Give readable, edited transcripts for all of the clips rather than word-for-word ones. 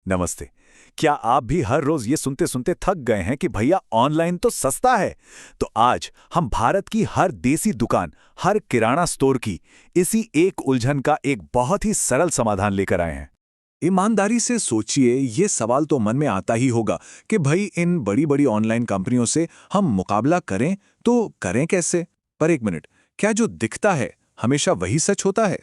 नमस्ते। क्या आप भी हर रोज ये सुनते सुनते थक गए हैं कि भैया ऑनलाइन तो सस्ता है? तो आज हम भारत की हर देसी दुकान, हर किराना स्टोर की इसी एक उलझन का एक बहुत ही सरल समाधान लेकर आए हैं। ईमानदारी से सोचिए, ये सवाल तो मन में आता ही होगा कि भाई इन बड़ी बड़ी ऑनलाइन कंपनियों से हम मुकाबला करें तो करें कैसे? पर एक मिनट, क्या जो दिखता है हमेशा वही सच होता है?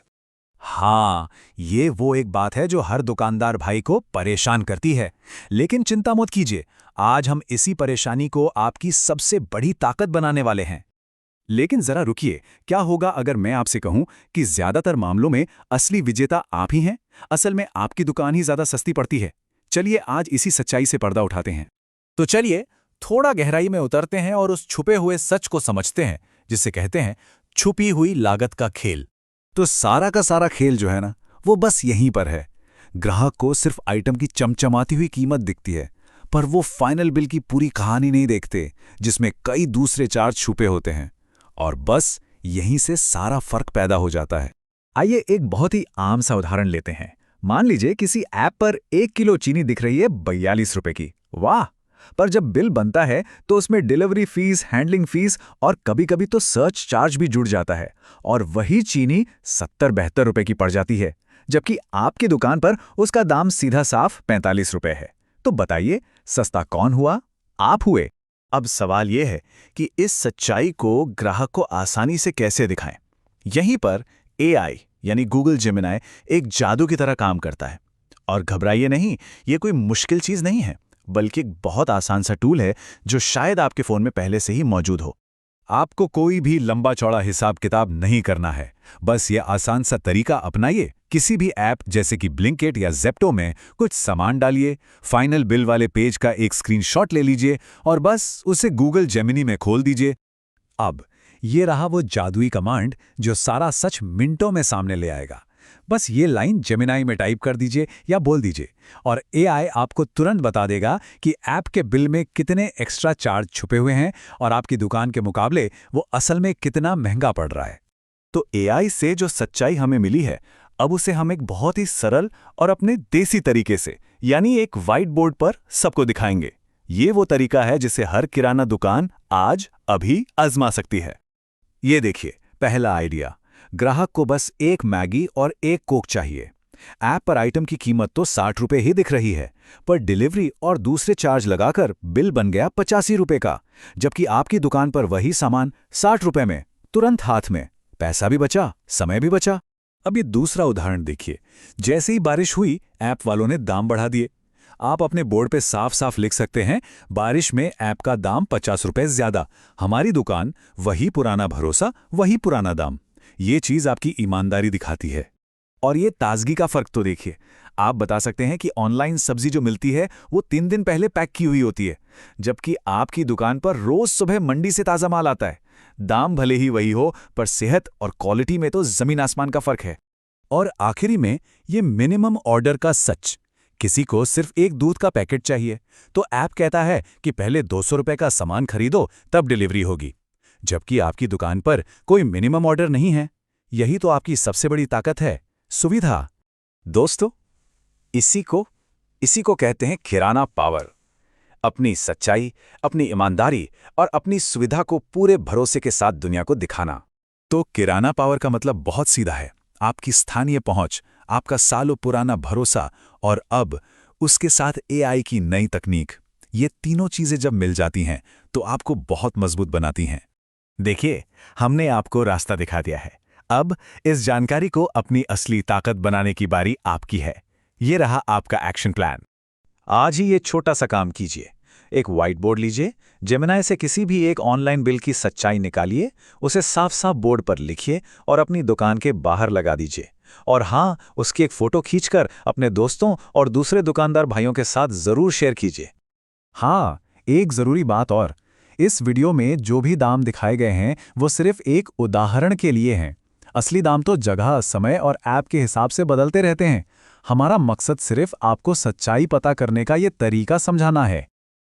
हाँ, ये वो एक बात है जो हर दुकानदार भाई को परेशान करती है। लेकिन चिंता मत कीजिए, आज हम इसी परेशानी को आपकी सबसे बड़ी ताकत बनाने वाले हैं। लेकिन जरा रुकिए, क्या होगा अगर मैं आपसे कहूं कि ज्यादातर मामलों में असली विजेता आप ही हैं? असल में आपकी दुकान ही ज्यादा सस्ती पड़ती है। चलिए आज इसी सच्चाई से पर्दा उठाते हैं। तो चलिए, थोड़ा गहराई में उतरते हैं और उस छुपे हुए सच को समझते हैं, जिसे कहते हैं छुपी हुई लागत का खेल। तो सारा का सारा खेल जो है ना, वो बस यहीं पर है। ग्राहक को सिर्फ आइटम की चमचमाती हुई कीमत दिखती है, पर वो फाइनल बिल की पूरी कहानी नहीं देखते, जिसमें कई दूसरे चार्ज छुपे होते हैं। और बस यहीं से सारा फर्क पैदा हो जाता है। आइए एक बहुत ही आम सा उदाहरण लेते हैं। मान लीजिए किसी ऐप पर 1 किलो चीनी दिख रही है 42 रुपए की। वाह! पर जब बिल बनता है तो उसमें डिलीवरी फीस, हैंडलिंग फीस और कभी-कभी तो सर्च चार्ज भी जुड़ जाता है, और वही चीनी 70-72 रुपए की पड़ जाती है, जबकि आपकी दुकान पर उसका दाम सीधा साफ 45 रुपए है। तो बताइए, सस्ता कौन हुआ? आप हुए। अब सवाल यह है कि इस सच्चाई को ग्राहक को आसानी से कैसे दिखाएं। यहीं पर एआई यानी गूगल जेमिनाई एक जादू की तरह काम करता है। और घबराइए नहीं, ये कोई मुश्किल चीज नहीं है, बल्कि एक बहुत आसान सा टूल है जो शायद आपके फोन में पहले से ही मौजूद हो। आपको कोई भी लंबा चौड़ा हिसाब किताब नहीं करना है। बस ये आसान सा तरीका अपनाइए। किसी भी ऐप जैसे कि ब्लिंकिट या ज़ेप्टो में कुछ सामान डालिए, फाइनल बिल वाले पेज का एक स्क्रीनशॉट ले लीजिए और बस उसे गूगल जेमिनी में खोल दीजिए। अब ये रहा वो जादुई कमांड जो सारा सच मिनटों में सामने ले आएगा। बस ये लाइन जेमिनाई में टाइप कर दीजिए या बोल दीजिए, और एआई आपको तुरंत बता देगा कि ऐप के बिल में कितने एक्स्ट्रा चार्ज छुपे हुए हैं और आपकी दुकान के मुकाबले वो असल में कितना महंगा पड़ रहा है। तो एआई से जो सच्चाई हमें मिली है, अब उसे हम एक बहुत ही सरल और अपने देसी तरीके से, यानी एक व्हाइट बोर्ड पर सबको दिखाएंगे। ये वो तरीका है जिसे हर किराना दुकान आज अभी आजमा सकती है। ये देखिए, पहला आइडिया। ग्राहक को बस एक मैगी और एक कोक चाहिए। ऐप पर आइटम की कीमत तो 60 रुपए ही दिख रही है, पर डिलीवरी और दूसरे चार्ज लगाकर बिल बन गया 85 रुपए का, जबकि आपकी दुकान पर वही सामान 60 रुपए में तुरंत हाथ में। पैसा भी बचा, समय भी बचा। अब ये दूसरा उदाहरण देखिए। जैसे ही बारिश हुई, ऐप वालों ने दाम बढ़ा दिए। आप अपने बोर्ड पे साफ साफ लिख सकते हैं, बारिश में ऐप का दाम 50 रुपए ज्यादा, हमारी दुकान वही पुराना भरोसा, वही पुराना दाम। ये चीज आपकी ईमानदारी दिखाती है। और ये ताजगी का फर्क तो देखिए। आप बता सकते हैं कि ऑनलाइन सब्जी जो मिलती है वो 3 दिन पहले पैक की हुई होती है, जबकि आपकी दुकान पर रोज सुबह मंडी से ताजा माल आता है। दाम भले ही वही हो, पर सेहत और क्वालिटी में तो जमीन आसमान का फर्क है। और आखिरी में ये मिनिमम ऑर्डर का सच। किसी को सिर्फ एक दूध का पैकेट चाहिए, तो ऐप कहता है कि पहले 200 रुपए का सामान खरीदो, तब डिलीवरी होगी, जबकि आपकी दुकान पर कोई मिनिमम ऑर्डर नहीं है। यही तो आपकी सबसे बड़ी ताकत है, सुविधा। दोस्तों, इसी को कहते हैं किराना पावर। अपनी सच्चाई, अपनी ईमानदारी और अपनी सुविधा को पूरे भरोसे के साथ दुनिया को दिखाना। तो किराना पावर का मतलब बहुत सीधा है। आपकी स्थानीय पहुंच, आपका सालों पुराना भरोसा, और अब उसके साथ एआई की नई तकनीक। ये तीनों चीजें जब मिल जाती हैं तो आपको बहुत मजबूत बनाती हैं। देखिए, हमने आपको रास्ता दिखा दिया है। अब इस जानकारी को अपनी असली ताकत बनाने की बारी आपकी है। ये रहा आपका एक्शन प्लान। आज ही ये छोटा सा काम कीजिए। एक व्हाइट बोर्ड लीजिए, जेमिनाई से किसी भी एक ऑनलाइन बिल की सच्चाई निकालिए, उसे साफ साफ बोर्ड पर लिखिए और अपनी दुकान के बाहर लगा दीजिए। और हाँ, उसकी एक फोटो खींचकर अपने दोस्तों और दूसरे दुकानदार भाइयों के साथ जरूर शेयर कीजिए। हाँ, एक जरूरी बात और, इस वीडियो में जो भी दाम दिखाए गए हैं वो सिर्फ एक उदाहरण के लिए हैं। असली दाम तो जगह, समय और ऐप के हिसाब से बदलते रहते हैं। हमारा मकसद सिर्फ आपको सच्चाई पता करने का ये तरीका समझाना है।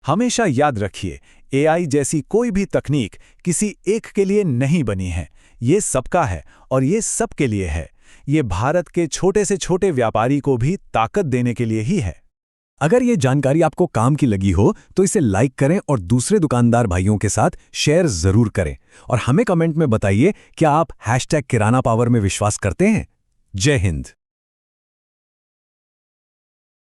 हमेशा याद रखिए, एआई जैसी कोई भी तकनीक किसी एक के लिए नहीं बनी है। ये सबका है और ये सबके लिए है। ये भारत के छोटे से छोटे व्यापारी को भी ताकत देने के लिए ही है। अगर ये जानकारी आपको काम की लगी हो तो इसे लाइक करें और दूसरे दुकानदार भाइयों के साथ शेयर जरूर करें और हमें कमेंट में बताइए क्या आप #किराना पावर में विश्वास करते हैं। जय हिंद।